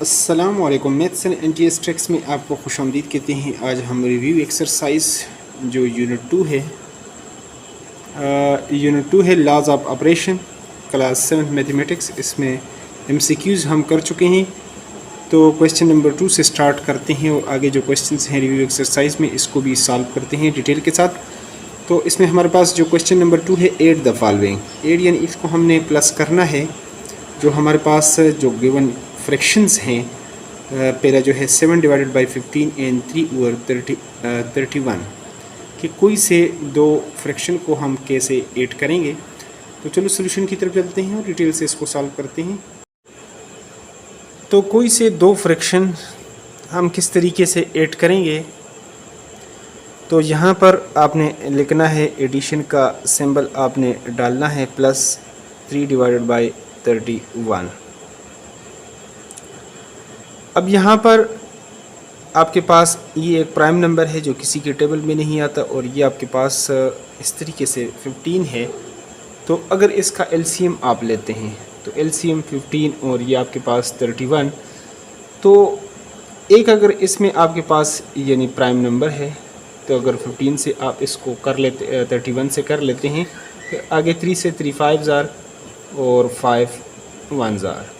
अस्सलामुअलैकुम। Maths and NTS tricks में आपको खुशामदीद कहते हैं। आज हम रिव्यू एक्सरसाइज जो यूनिट टू है laws of operation, class 7 mathematics. इसमें एमसीक्यूज़ हम कर चुके हैं, तो क्वेश्चन नंबर 2 से स्टार्ट करते हैं और आगे जो क्वेश्चंस हैं रिव्यू एक्सरसाइज में इसको भी सॉल्व करते हैं डिटेल के साथ। तो इसमें हमारे पास जो क्वेश्चन नंबर 2 है, एड द फॉलोइंग। एड यानी इसको हमने प्लस करना है। जो हमारे पास जो गिवन फ्रैक्शंस हैं, पहला जो है 7 डिवाइडेड बाई 15 एंड 3 ओवर 31 कि कोई से दो फ्रैक्शन को हम कैसे ऐड करेंगे। तो चलो सोल्यूशन की तरफ चलते हैं और डिटेल से इसको सॉल्व करते हैं। तो कोई से दो फ्रैक्शन हम किस तरीके से ऐड करेंगे, तो यहाँ पर आपने लिखना है एडिशन का सिंबल आपने डालना है प्लस 3 डिवाइडेड बाई 31। अब यहाँ पर आपके पास ये एक प्राइम नंबर है जो किसी के टेबल में नहीं आता और ये आपके पास इस तरीके से 15 है। तो अगर इसका एलसीएम आप लेते हैं तो एलसीएम 15 और ये आपके पास 31। तो एक अगर इसमें आपके पास यानी प्राइम नंबर है तो अगर 15 से आप इसको कर लेते 31 से कर लेते हैं, फिर आगे 3 से 3 5 जार और 5 1 जार।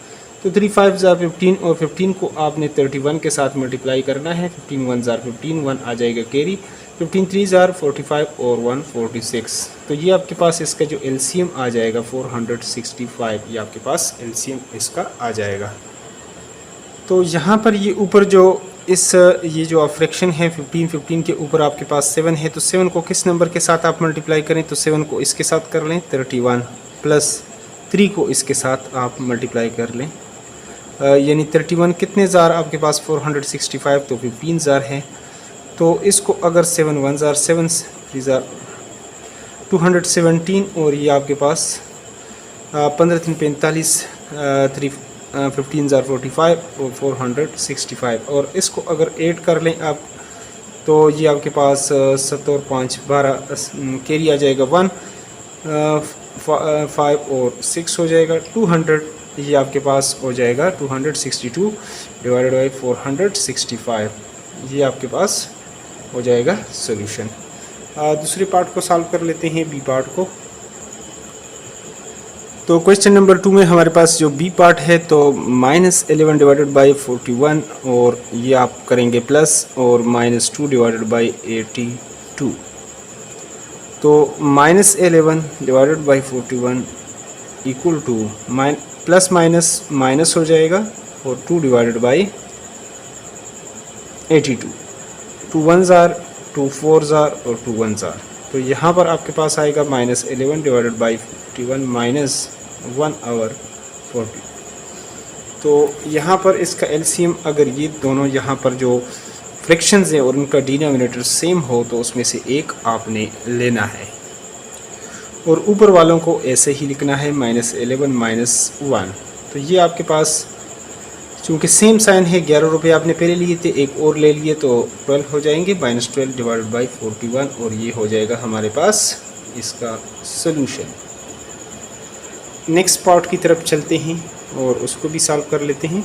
तो 3 5 जार 15 और 15 को आपने 31 के साथ मल्टीप्लाई करना है। 15 1 जार 15, 1 आ जाएगा कैरी। 15 3 जार 45 और 1 46। तो ये आपके पास इसका जो एलसीएम आ जाएगा 465। ये आपके पास एलसीएम इसका आ जाएगा। तो यहाँ पर ये ऊपर जो ये जो फ्रैक्शन है 15 के ऊपर आपके पास 7 है, तो 7 को किस नंबर के साथ आप मल्टीप्लाई करें, तो 7 को इसके साथ कर लें 31 प्लस 3 को इसके साथ आप मल्टीप्लाई कर लें। यानी 31 कितने ज़ार आपके पास 465, तो 15 ज़ार है। तो इसको अगर 7 1 ज़ार 7 3 ज़ार 217 और ये आपके पास 15 3 45 3 15 ज़ार 45 और 465 और इसको अगर ऐड कर लें आप तो ये आपके पास 7 और 5 12 कैरी आ जाएगा 1 5 और 6 हो जाएगा 200। ये आपके पास हो जाएगा 262 डिवाइडेड बाई 465। ये आपके पास हो जाएगा सॉल्यूशन। दूसरे पार्ट को सॉल्व कर लेते हैं, बी पार्ट को। तो क्वेश्चन नंबर 2 में हमारे पास जो बी पार्ट है तो -11 डिवाइडेड बाई 41 और ये आप करेंगे प्लस और -2 डिवाइडेड बाई 82। तो -11 divided by 41 equal two plus minus minus हो जाएगा और 2 डिवाइडेड बाई 82। 2 1 ज़ार 2 4 ज़ार और 2 1 ज़ार। तो यहाँ पर आपके पास आएगा -11 डिवाइडेड बाई 51 माइनस 1 आवर 40। तो यहाँ पर इसका एलसीएम अगर ये दोनों यहाँ पर जो फ्रैक्शंस हैं और उनका डिनोमिनेटर सेम हो तो उसमें से एक आपने लेना है और ऊपर वालों को ऐसे ही लिखना है -11 -1। तो ये आपके पास चूँकि सेम साइन है, 11 रुपये आपने पहले लिए थे, एक और ले लिए तो 12 हो जाएंगे, -12 डिवाइडेड बाई 41 और ये हो जाएगा हमारे पास इसका सॉल्यूशन। नेक्स्ट पार्ट की तरफ चलते हैं और उसको भी सॉल्व कर लेते हैं।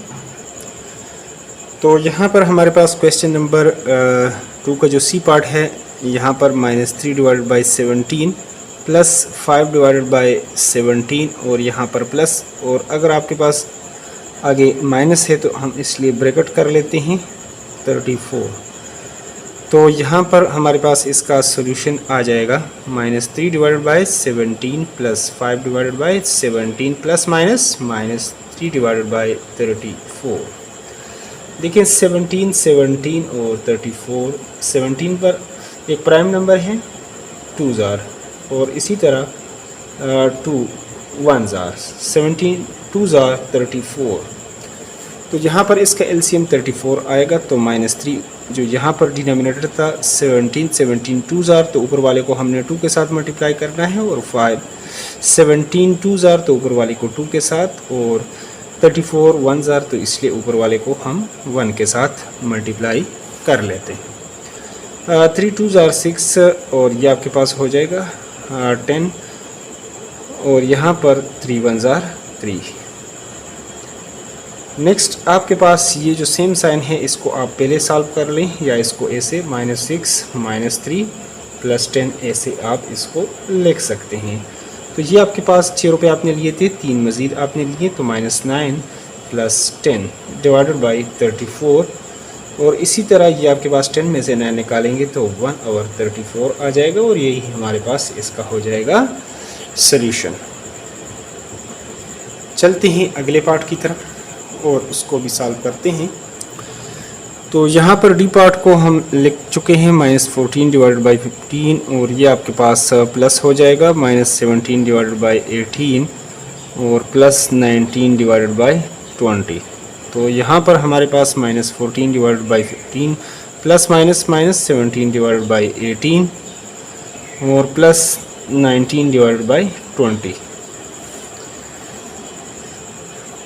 तो यहाँ पर हमारे पास क्वेश्चन नंबर 2 का जो सी पार्ट है, यहाँ पर -3 divided by 17 plus 5 divided by 17 और यहाँ पर प्लस, और अगर आपके पास आगे माइनस है तो हम इसलिए ब्रैकेट कर लेते हैं 34। तो यहाँ पर हमारे पास इसका सॉल्यूशन आ जाएगा -3 divided by 17 plus 5 divided by 17 plus minus -3 divided by 34। देखिए 17 और 34, 17 पर एक प्राइम नंबर है 2 ज़ार और इसी तरह 2 1 ज़ार 17 2 ज़ार 34। तो यहाँ पर इसका एलसीएम 34 आएगा। तो -3 जो यहाँ पर डिनोमिनेटर था 17 2 ज़ार, तो ऊपर वाले को हमने 2 के साथ मल्टीप्लाई करना है और 5 17 2 ज़ार तो ऊपर वाले को 2 के साथ और 34 1 ज़ार तो इसलिए ऊपर वाले को हम 1 के साथ मल्टीप्लाई कर लेते हैं। 3 2 ज़ार 6 और ये आपके पास हो जाएगा 10 और यहाँ पर 3 1 ज़ार 3। नेक्स्ट आपके पास ये जो सेम साइन है इसको आप पहले सॉल्व कर लें, या इसको ऐसे -6 -3 + 10 ऐसे आप इसको लिख सकते हैं। तो ये आपके पास 6 रुपये आपने लिए थे, 3 मज़ीद आपने लिए, तो -9 + 10 / 34। और इसी तरह ये आपके पास 10 में से 9 निकालेंगे तो 1/34 आ जाएगा, और यही हमारे पास इसका हो जाएगा सल्यूशन। चलते हैं अगले पार्ट की तरफ और उसको भी सॉल्व करते हैं। तो यहाँ पर डी पार्ट को हम लिख चुके हैं -14 / 15, और ये आपके पास प्लस हो जाएगा -17 / 18 और +19 / 20। तो यहाँ पर हमारे पास -14 / 15 ±-17 / 18 और +19 / 20।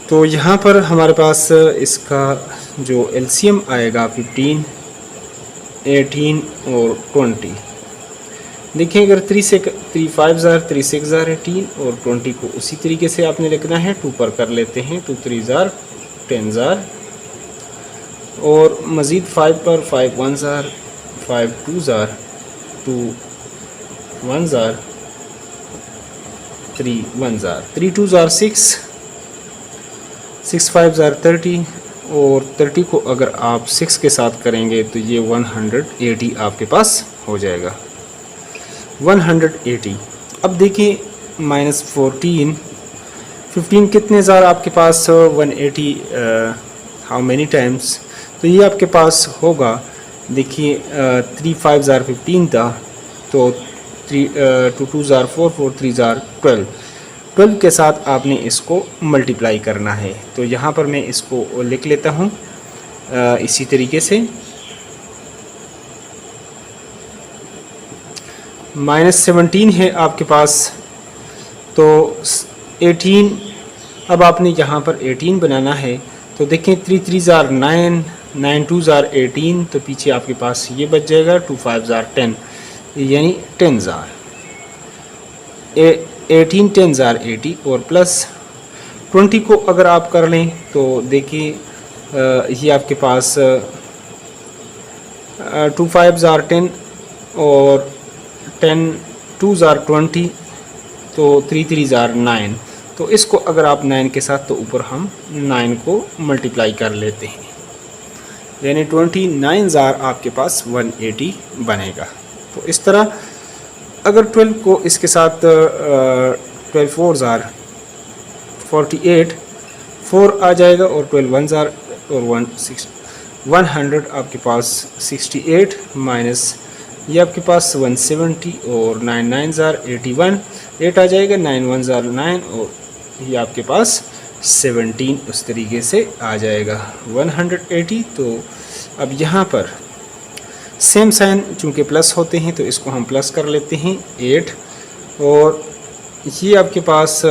तो यहाँ पर हमारे पास इसका जो एलसीएम आएगा 15, 18 और 20। देखिए अगर 3 5 ज़ार 3 6 ज़ार 18 और 20 को उसी तरीके से आपने लिखना है, 2 पर कर लेते हैं, 2 3 ज़ार 10 ज़ार, और मज़ीद 5 पर 5 1 ज़ार 5 2 ज़ार 2 1 ज़ार 3 1 ज़ार 3 2 ज़ार 6 6 5 ज़ार 30, और 30 को अगर आप 6 के साथ करेंगे तो ये 180 आपके पास हो जाएगा, 180। अब देखिए -14 15 कितने ज़ार आपके पास 180 हाउ मेनी टाइम्स, तो ये आपके पास होगा, देखिए 3 5 ज़ार 15 था, तो 2 2 ज़ार 4 4 3 ज़ार 12 के साथ आपने इसको मल्टीप्लाई करना है। तो यहाँ पर मैं इसको लिख लेता हूँ इसी तरीके से, -17 है आपके पास, तो 18, अब आपने यहाँ पर 18 बनाना है। तो देखें 3 3 ज़ार 9 9 2 ज़ार 18, तो पीछे आपके पास ये बच जाएगा 2 5 ज़ार 10, यानी 10 ज़ार 18 10 ज़ार 80, और +20 को अगर आप कर लें तो देखिए ये आपके पास 2 5 ज़ार 10 और 10 2 ज़ार 20, तो 3 3 ज़ार 9। तो इसको अगर आप 9 के साथ, तो ऊपर हम 9 को मल्टीप्लाई कर लेते हैं, यानी 29 ज़ार आपके पास 180 बनेगा। तो इस तरह अगर 12 को इसके साथ 12 4 ज़ार 48 4 आ जाएगा, और 12 1 ज़ार और 100 आपके पास 68 माइनस ये आपके पास 170, और 9 9 ज़ार 81 8 आ जाएगा, 9 1 ज़ार 9, और ये आपके पास 17 उस तरीके से आ जाएगा 180। तो अब यहाँ पर सेम साइन चूँकि प्लस होते हैं तो इसको हम प्लस कर लेते हैं 8, और ये आपके पास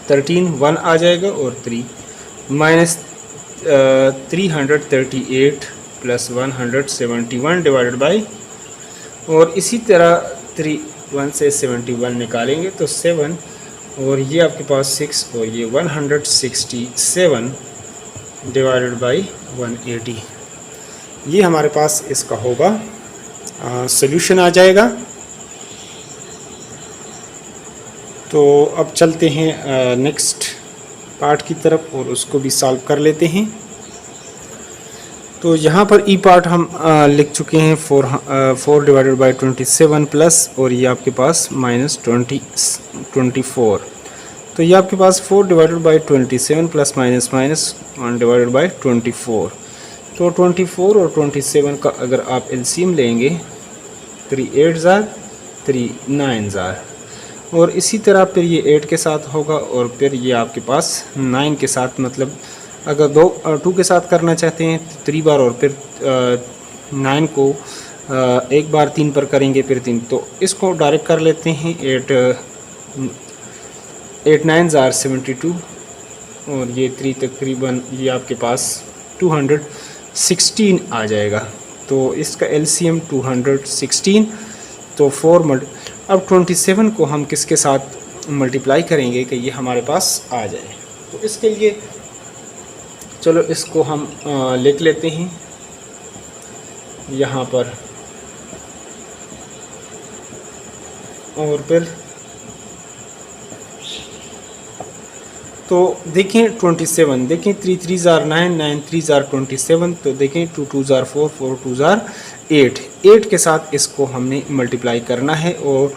13 1 आ जाएगा, और 3 माइनस 338 + 171 डिवाइडेड बाई, और इसी तरह 3 1 से 71 निकालेंगे तो 7, और ये आपके पास 6, और ये 167 डिवाइडेड बाई 180, ये हमारे पास इसका होगा सॉल्यूशन आ जाएगा। तो अब चलते हैं नेक्स्ट पार्ट की तरफ और उसको भी सॉल्व कर लेते हैं। तो यहाँ पर ई पार्ट हम लिख चुके हैं 4 डिवाइडेड बाई 27 प्लस, और ये आपके पास -24। तो ये आपके पास 4 divided by 27 plus minus 1 divided by 24। तो 24 और 27 का अगर आप एलसीएम लेंगे 3 8 ज़ार 3 9 ज़ार, और इसी तरह फिर ये 8 के साथ होगा, और फिर ये आपके पास 9 के साथ, मतलब अगर 2 के साथ करना चाहते हैं तो 3 बार, और फिर 9 को एक बार 3 पर करेंगे फिर 3, तो इसको डायरेक्ट कर लेते हैं 8 9 ज़ार 72, और ये 3 तकरीबन ये आपके पास 216 आ जाएगा। तो इसका एलसीएम 216, तो 4 अब 27 को हम किसके साथ मल्टीप्लाई करेंगे कि ये हमारे पास आ जाए। तो इसके लिए चलो इसको हम लिख लेते हैं यहाँ पर, और फिर तो देखें 27, देखें 3 3 ज़ार 9, 9 3 ज़ार 27, तो देखें 2 2 ज़ार 4, 4 2 ज़ार 8, 8 के साथ इसको हमने मल्टीप्लाई करना है। और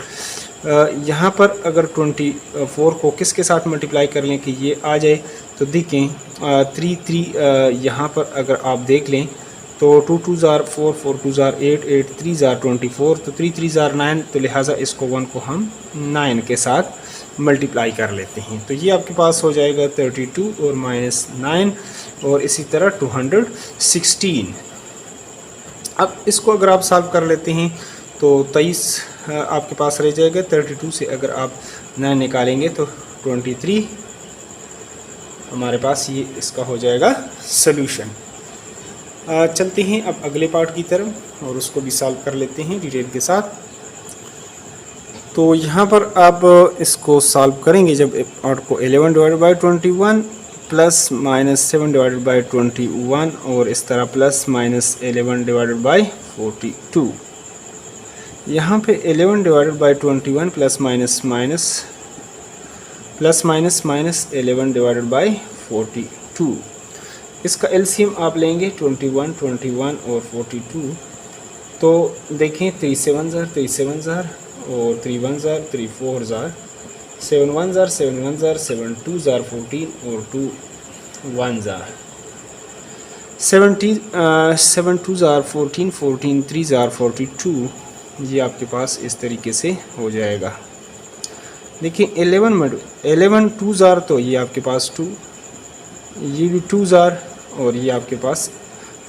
यहाँ पर अगर 24 को किसके साथ मल्टीप्लाई कर लें कि ये आ जाए, तो देखें 3 3 यहाँ पर अगर आप देख लें तो 2 2 ज़ार 4, 4 2 ज़ार 8, 8 3 ज़ार 24, तो 3 3 ज़ार 9, तो लिहाजा इसको 1 को हम 9 के साथ मल्टीप्लाई कर लेते हैं। तो ये आपके पास हो जाएगा 32 और -9 और इसी तरह 216। अब इसको अगर आप सॉल्व कर लेते हैं तो 23 आपके पास रह जाएगा। 32 से अगर आप 9 निकालेंगे तो 23 हमारे पास ये इसका हो जाएगा सॉल्यूशन। चलते हैं अब अगले पार्ट की तरफ और उसको भी सॉल्व कर लेते हैं डिटेल के साथ। तो यहाँ पर आप इसको सॉल्व करेंगे जब पार्ट को 11 divided by 21 plus -7 divided by 21 और इस तरह प्लस -11 डिवाइडेड बाई 42। यहाँ पे 11 divided by 21 plus minus 11 divided by 42। इसका एलसीएम आप लेंगे 21, 21 और 42। तो देखें 3 7 ज़ार 3 7 ज़ार और 3 1 ज़ार 3 4 ज़ार 7 1 ज़ार 7 1 ज़ार 7 2 ज़ार 14 और 2 1 ज़ार 7 2 ज़ार 14 14 3 ज़ार 42। ये आपके पास इस तरीके से हो जाएगा। देखिए 11 2 ज़ार, तो ये आपके पास 2, ये भी 2 ज़ार और ये आपके पास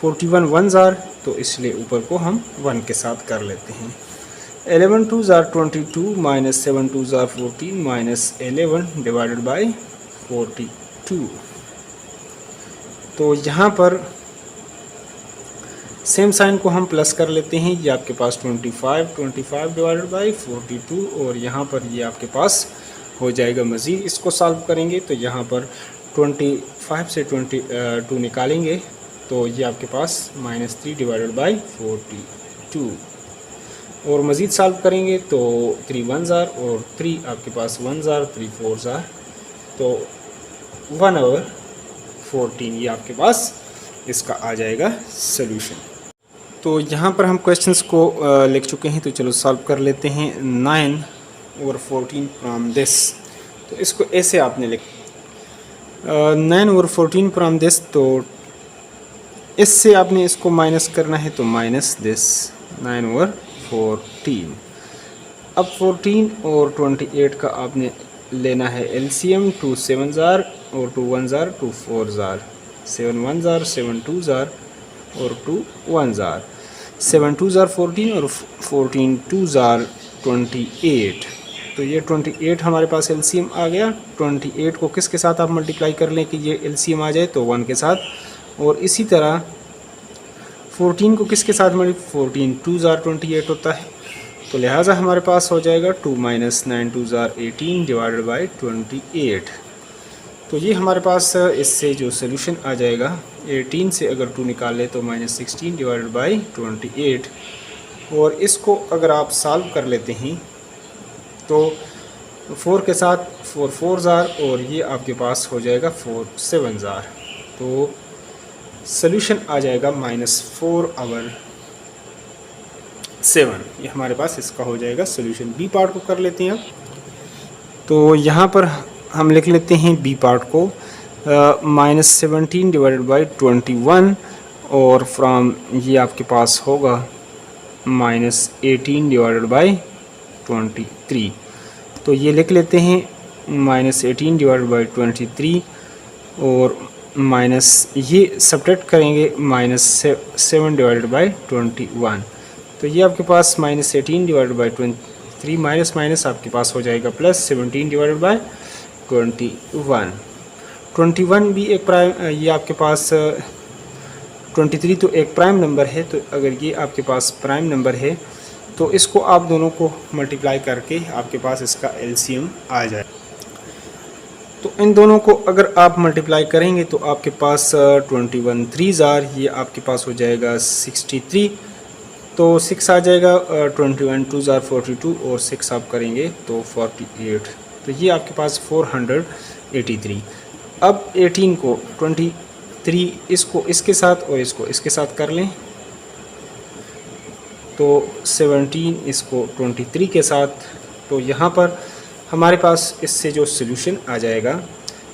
41 1 ज़ार, तो इसलिए ऊपर को हम 1 के साथ कर लेते हैं। 11 2 ज़ार 22 माइनस 7 2 ज़ार 14 माइनस 11 डिवाइडेड बाई 42। तो यहाँ पर सेम साइन को हम प्लस कर लेते हैं। ये आपके पास 25 डिवाइडेड बाई 42 और यहाँ पर ये आपके पास हो जाएगा मज़ीद। इसको सॉल्व करेंगे तो यहाँ पर 25 से 22 निकालेंगे तो ये आपके पास -3 डिवाइडेड बाई 42 और मज़ीद सॉल्व करेंगे तो 3 1 ज़ार और 3 आपके पास 1 ज़ार 3 4 ज़ार, तो 1/14 ये आपके पास इसका आ जाएगा सॉल्यूशन। तो यहाँ पर हम क्वेश्चंस को लिख चुके हैं, तो चलो सॉल्व कर लेते हैं। 9/14 फ्रॉम दिस, तो इसको ऐसे आपने लिख 9/14 फ्रॉम दिस, तो इससे आपने इसको माइनस करना है, तो माइनस दिस 9/14। अब 14 और 28 का आपने लेना है एलसीएम। 2 7 ज़ार और 2 1 ज़ार 2 4 ज़ार 7 1 ज़ार 7 2 ज़ार और 2 1 ज़ार 7 2 ज़ार 14 और 14 2 ज़ार 28। तो ये 28 हमारे पास एलसीएम आ गया। 28 को किसके साथ आप मल्टीप्लाई कर लें कि ये एलसीएम आ जाए, तो 1 के साथ। और इसी तरह 14 को किसके साथ 14 2 ज़ार 28 होता है, तो लिहाजा हमारे पास हो जाएगा 2 - 9 2 ज़ार 18 डिवाइडेड बाई 28। तो ये हमारे पास इससे जो सोल्यूशन आ जाएगा 18 से अगर 2 निकाल ले तो -16 डिवाइडेड बाई 28। और इसको अगर आप सॉल्व कर लेते हैं तो 4 के साथ 4 4 ज़ार और ये आपके पास हो जाएगा 4 7 ज़ार, तो सोल्यूशन आ जाएगा -4/7। ये हमारे पास इसका हो जाएगा सोल्यूशन। बी पार्ट को कर लेते हैं अब। तो यहाँ पर हम लिख लेते हैं बी पार्ट को -17 डिवाइडेड बाई 21 और फ्रॉम ये आपके पास होगा -18 डिवाइडेड बाई 23। तो ये लिख लेते हैं -18 डिवाइडेड बाई 23 और माइनस ये सब्ट्रैक्ट करेंगे -7 डिवाइडेड बाई 21। तो ये आपके पास -18 डिवाइडेड बाई 23 माइनस आपके पास हो जाएगा +17 डिवाइडेड बाई 21। 21 भी एक प्राइम, ये आपके पास 23 तो एक प्राइम नंबर है, तो अगर ये आपके पास प्राइम नंबर है तो इसको आप दोनों को मल्टीप्लाई करके आपके पास इसका एलसीएम आ जाए। तो इन दोनों को अगर आप मल्टीप्लाई करेंगे तो आपके पास 21 3 ये आपके पास हो जाएगा 63, तो 6 आ जाएगा, 21 2 42 और 6 आप करेंगे तो 48, तो ये आपके पास 483। अब 18 को 23 इसको इसके साथ और इसको इसके साथ कर लें, तो 17 इसको 23 के साथ, तो यहाँ पर हमारे पास इससे जो सोल्यूशन आ जाएगा,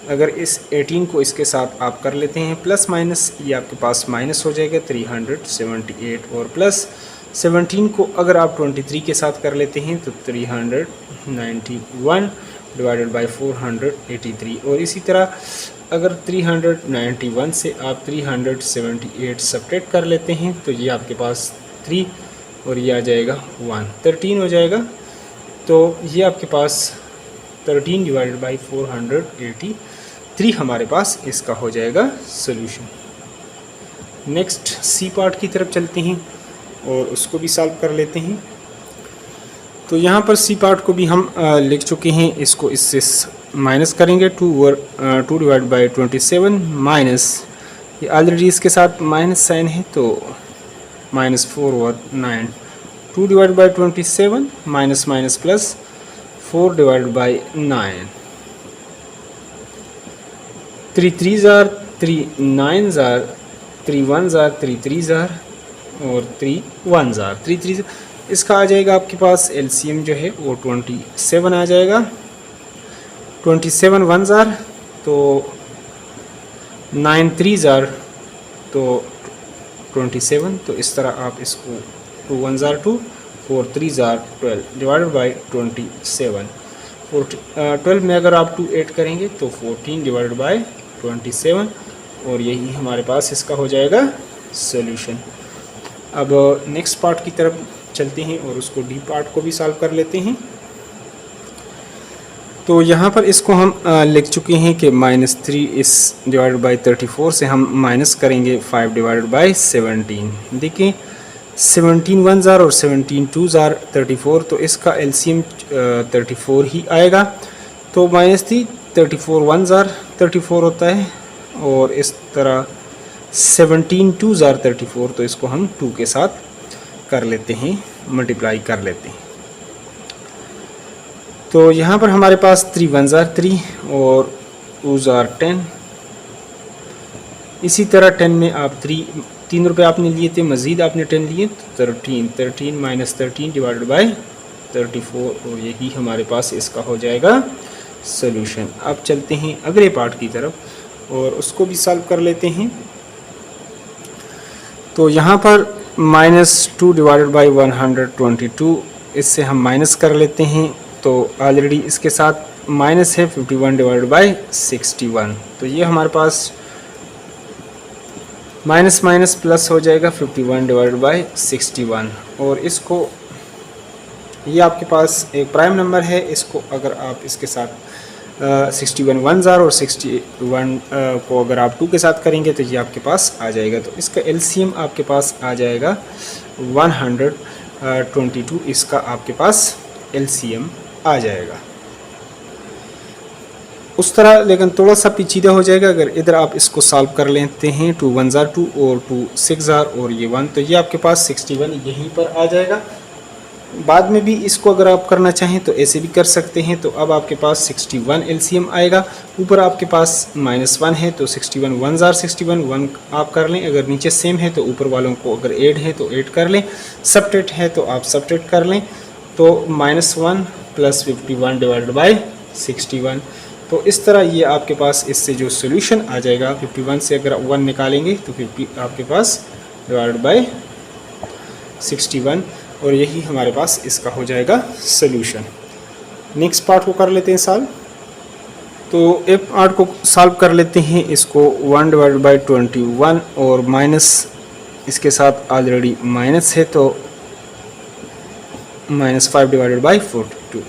अगर इस 18 को इसके साथ आप कर लेते हैं प्लस माइनस, ये आपके पास माइनस हो जाएगा 378, और प्लस 17 को अगर आप 23 के साथ कर लेते हैं तो 391 डिवाइडेड बाय 483, और इसी तरह अगर 391 से आप 378 सब्ट्रैक्ट कर लेते हैं तो ये आपके पास 3 और ये आ जाएगा 1, 13 हो जाएगा। तो ये आपके पास 13 डिवाइडेड बाई 483 हमारे पास इसका हो जाएगा सोल्यूशन। नेक्स्ट सी पार्ट की तरफ चलते हैं और उसको भी सॉल्व कर लेते हैं। तो यहाँ पर सी पार्ट को भी हम लिख चुके हैं, इसको इससे माइनस करेंगे 2 डिवाइड बाई 27 माइनस, ये ऑलरेडी इसके साथ माइनस साइन है तो -4 और 9, 2 divide by 27 minus minus plus 4 divide by 9, 3 3 jar 3 9 jar 3 1 jar 3 3 jar और 3 1 जार 3 3, इसका आ जाएगा आपके पास एलसीएम जो है वो 27 आ जाएगा। 27 1 जार तो 9 3 जार तो 27, तो इस तरह आप इसको 2 1 जार 2 4 3 जार 12 डिवाइडेड बाई 27, 12 में अगर आप 2 ऐड करेंगे तो 14 डिवाइडेड बाई 27, और यही हमारे पास इसका हो जाएगा सॉल्यूशन। अब नेक्स्ट पार्ट की तरफ चलते हैं और उसको डी पार्ट को भी सॉल्व कर लेते हैं। तो यहाँ पर इसको हम लिख चुके हैं कि -3 इस डिवाइडेड बाई 34 से हम माइनस करेंगे 5 डिवाइडेड बाई 17। देखिए 17 1 जार और 17 2 जार 34, तो इसका एलसीएम 34 ही आएगा। तो -3 34 1 जार 34 होता है, और इस तरह 17 2 जार 34, तो इसको हम 2 के साथ कर लेते हैं, मल्टीप्लाई कर लेते हैं। तो यहाँ पर हमारे पास 3 1 जार 3 और 2 जार 10, इसी तरह 10 में आप 3 रुपये आपने लिए थे, मज़ीद आपने 10 लिए तो 13 माइनस 13 डिवाइडेड बाई 34, और यही हमारे पास इसका हो जाएगा सॉल्यूशन। अब चलते हैं अगले पार्ट की तरफ और उसको भी सॉल्व कर लेते हैं। तो यहाँ पर -2 डिवाइडेड बाई 122, इससे हम माइनस कर लेते हैं, तो ऑलरेडी इसके साथ माइनस है 51 डिवाइडेड बाई 61, तो ये हमारे पास माइनस माइनस प्लस हो जाएगा 51 डिवाइडेड बाई 61, और इसको ये आपके पास एक प्राइम नंबर है, इसको अगर आप इसके साथ 61 1 जार और 61 को अगर आप 2 के साथ करेंगे तो ये आपके पास आ जाएगा। तो इसका एलसीएम आपके पास आ जाएगा 122, इसका आपके पास एलसीएम आ जाएगा। उस तरह लेकिन थोड़ा सा पेचीदा हो जाएगा अगर इधर आप इसको सॉल्व कर लेते हैं, 2 1 जार 2 और 2 6 जार और ये 1, तो ये आपके पास 61 यहीं पर आ जाएगा। बाद में भी इसको अगर आप करना चाहें तो ऐसे भी कर सकते हैं। तो अब आपके पास 61 एलसीएम आएगा, ऊपर आपके पास -1 है तो 61 1 जार 61 1 आप कर लें, अगर नीचे सेम है तो ऊपर वालों को अगर ऐड है तो ऐड कर लें, सब्ट्रैक्ट है तो आप सब्ट्रैक्ट कर लें। तो -1 प्लस 51 डिवाइडेड बाई 61, तो इस तरह ये आपके पास इससे जो सोल्यूशन आ जाएगा 51 से अगर 1 निकालेंगे तो 50 आपके पास डिवाइडेड बाई 61, और यही हमारे पास इसका हो जाएगा सोल्यूशन। नेक्स्ट पार्ट को कर लेते हैं सॉल्व। तो एक पार्ट को सॉल्व कर लेते हैं, इसको 1 डिवाइडेड बाई 21 और माइनस इसके साथ ऑलरेडी माइनस है तो -5 divided by 42,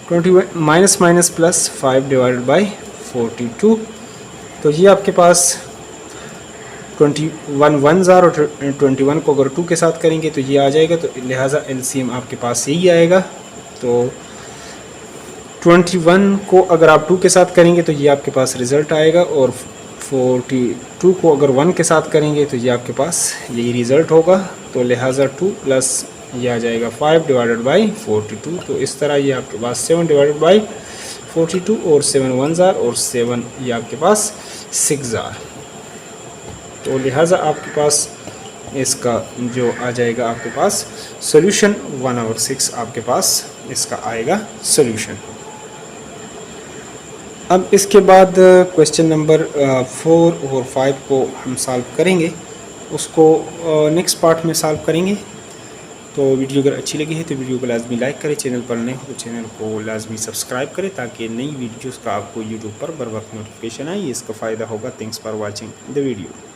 21 minus minus plus 5 divided by 42, तो ये आपके पास 21 1 जार और 21 को अगर 2 के साथ करेंगे तो ये आ जाएगा, तो लिहाजा एलसीएम आपके पास यही आएगा। तो 21 को अगर आप 2 के साथ करेंगे तो ये आपके पास रिज़ल्ट आएगा, और 42 को अगर 1 के साथ करेंगे तो ये आपके पास यही रिज़ल्ट होगा। तो लिहाजा 2 प्लस ये आ जाएगा 5 डिवाइडेड बाई 42। तो इस तरह ये आपके पास 7 डिवाइडेड बाई 42 और 7 1 जार और 7 ये आपके पास 6 जार। तो लिहाजा आपके पास इसका जो आ जाएगा आपके पास सॉल्यूशन 1/6 आपके पास इसका आएगा सॉल्यूशन। अब इसके बाद क्वेश्चन नंबर 4 और 5 को हम सॉल्व करेंगे, उसको नेक्स्ट पार्ट में सॉल्व करेंगे। तो वीडियो अगर अच्छी लगी है तो वीडियो को लाजमी लाइक करें, चैनल पर नए हो तो चैनल को लाजमी सब्सक्राइब करें ताकि नई वीडियोस का आपको यूट्यूब पर बर वक्त नोटिफिकेशन आए। इसका फ़ायदा होगा। Thanks for watching the video.